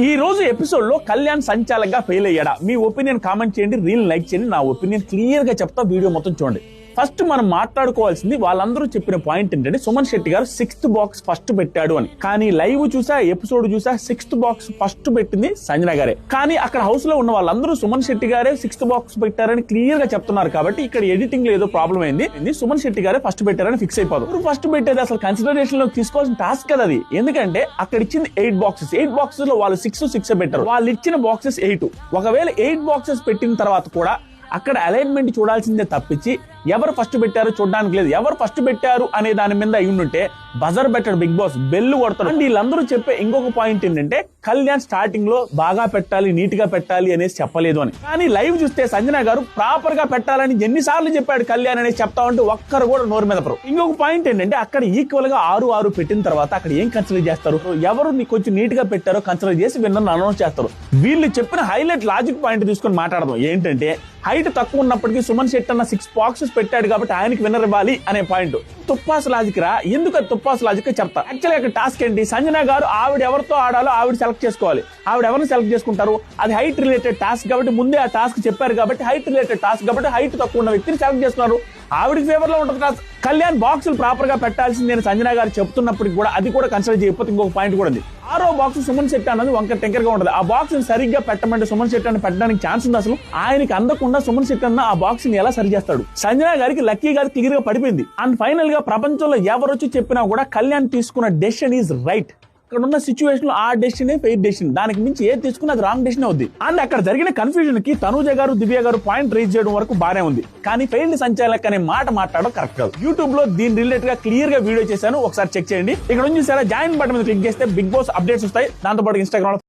ఈ రోజు ఎపిసోడ్ లో కళ్యాణ్ సంచాలకుగా ఫెయిల్ అయ్యాడా? మీ ఒపీనియన్ కామెంట్ చేయండి, రీల్ లైక్ చేయండి. నా ఒపీనియన్ క్లియర్ గా చెప్తా, వీడియో మొత్తం చూడండి. ఫస్ట్ మనం మాట్లాడుకోవాల్సింది, వాళ్ళందరూ చెప్పిన పాయింట్ ఏంటంటే సుమన్ శెట్టి గారు 6th బాక్స్ ఫస్ట్ పెట్టాడు అని. కానీ లైవ్ చూసా, ఎపిసోడ్ చూసా 6th బాక్స్ ఫస్ట్ పెట్టింది సంజన గారే. కానీ అక్కడ హౌస్ లో ఉన్న వాళ్ళందరూ సుమన్ శెట్టి గారే 6th బాక్స్ పెట్టారని క్లియర్ గా చెప్తున్నారు. కాబట్టి ఇక్కడ ఎడిటింగ్ లో ఏదో ప్రాబ్లం అయింది. సుమన్ శెట్టి గారే ఫస్ట్ పెట్టారని ఫిక్స్ అయిపోదు. ఫస్ట్ పెట్టేది అసలు కన్సిడరేషన్ లో తీసుకోవాల్సిన టాస్క్ కదా అది. ఎందుకంటే అక్కడ ఇచ్చింది 8 బాక్సెస్. 8 బాక్సెస్ లో వాళ్ళు 6 పెట్టారు. వాళ్ళు ఇచ్చిన బాక్సెస్ 8. ఒకవేళ 8 బాక్సెస్ పెట్టిన తర్వాత కూడా అక్కడ అలైన్మెంట్ చూడాల్సిందే తప్పించి ఎవరు ఫస్ట్ పెట్టారో చూడడానికి లేదు. ఎవరు ఫస్ట్ పెట్టారు అనే దాని మీద అయి ఉంటే బజర్ పెట్టాడు బిగ్ బాస్, బెల్లు కొడతాడు. అండ్ వీళ్ళందరూ చెప్పే ఇంకొక పాయింట్ ఏంటంటే కళ్యాణ్ స్టార్టింగ్ లో బాగా పెట్టాలి, నీట్ గా పెట్టాలి అనేసి చెప్పలేదు అని. కానీ లైవ్ చూస్తే సంజన గారు ప్రాపర్ గా పెట్టాలని ఎన్నిసార్లు చెప్పాడు కళ్యాణ్ అనేసి చెప్తా ఉంటే ఒక్కరు కూడా నోరు మీద పడరు. ఇంకొక పాయింట్ ఏంటంటే అక్కడ ఈక్వల్ గా 6 పెట్టిన తర్వాత అక్కడ ఏం కన్సిడర్ చేస్తారు? ఎవరు కొంచెం నీట్ గా పెట్టారో కన్సిడర్ చేసి విన్నర్ని అనౌన్స్ చేస్తారు. వీళ్ళు చెప్పిన హైలైట్ లాజిక్ పాయింట్ తీసుకొని మాట్లాడదాం. ఏంటంటే హైట్ తక్కువ ఉన్నప్పటికీ సుమన్ శెట్టి అన్న 6 బాక్సెస్ పెట్టాడు కాబట్టి ఆయనకి విన్నర్ ఇవ్వాలి అనే పాయింట్. తుప్పాస్ లాజిక్ రా. ఎందుకు తుప్పాస్ లాజిక్ చెప్తా. యాక్చువల్గా ఇక్కడ టాస్క్ ఏంటి? సంజన గారు ఆవిడ ఎవరితో ఆడాలో ఆవిడ సెలెక్ట్ చేసుకోవాలి. ఆవిడ ఎవరిని సెలెక్ట్ చేసుకుంటారు? అది హైట్ రిలేటెడ్ టాస్క్ కాబట్టి ముందే ఆ టాస్క్ చెప్పారు కాబట్టి హైట్ రిలేటెడ్ టాస్క్ కాబట్టి హైట్ తక్కువ ఉన్న వ్యక్తిని సెలెక్ట్ చేస్తున్నారు. ఆవిడకి ఫేవర్ లో ఉంటుంది టాస్క్. కళ్యాణ్ బాక్సులు ప్రాపర్ గా పెట్టాల్సింది నేను సంజన గారు చెప్తున్నప్పటికి కూడా అది కూడా కన్సిడర్ చేయకపోతే ఇంకొక పాయింట్ కూడా ఉంది. 6వ బాక్స్ సుమన్ శెట్టి అన్నది వంక టెంకర్ గా ఉంటుంది. ఆ బాక్స్ సరిగ్గా పెట్టమంటే సుమన్ శెట్టి అని పెట్టడానికి ఛాన్స్ ఉంది. అసలు ఆయనకి అందకుండా సుమన్ శెట్టి అన్న ఆ బాక్స్ ని ఎలా సరి చేస్తాడు? సంజన గారికి లక్కీ గారు క్లియర్ గా పడిపోయింది. అండ్ ఫైనల్ గా ప్రపంచంలో ఎవరొచ్చి చెప్పినా కూడా కళ్యాణ్ తీసుకున్న డెసిషన్ ఈజ్ రైట్. అక్కడ ఉన్న సిచ్యువేషన్ లో ఆ డెసిషన్ ఫెయిర్ డెసిషన్. దానికి మించి ఏది తీసుకున్నా అది రాంగ్ డెసిషన్ అవుద్ది. అండ్ అక్కడ జరిగిన కన్ఫ్యూజన్ కి తనూజ గారు, దివ్య గారు పాయింట్ రేజ్ చేయడం వరకు బానే ఉంది. కానీ ఫెయిల్డ్ సంచాలక్ అనే మాట మాట్లాడడం కరెక్ట్ కాదు. యూట్యూబ్ లో దీని రిలేటెడ్ గా క్లియర్ గా వీడియో చేశాను, ఒకసారి చెక్ చేయండి. ఇక్కడ నుంచి జాయిన్ బటన్ మీద క్లిక్ చేస్తే బిగ్ బాస్ అప్డేట్స్ వస్తాయి. దాంతో పాటు ఇన్స్టాగ్రామ్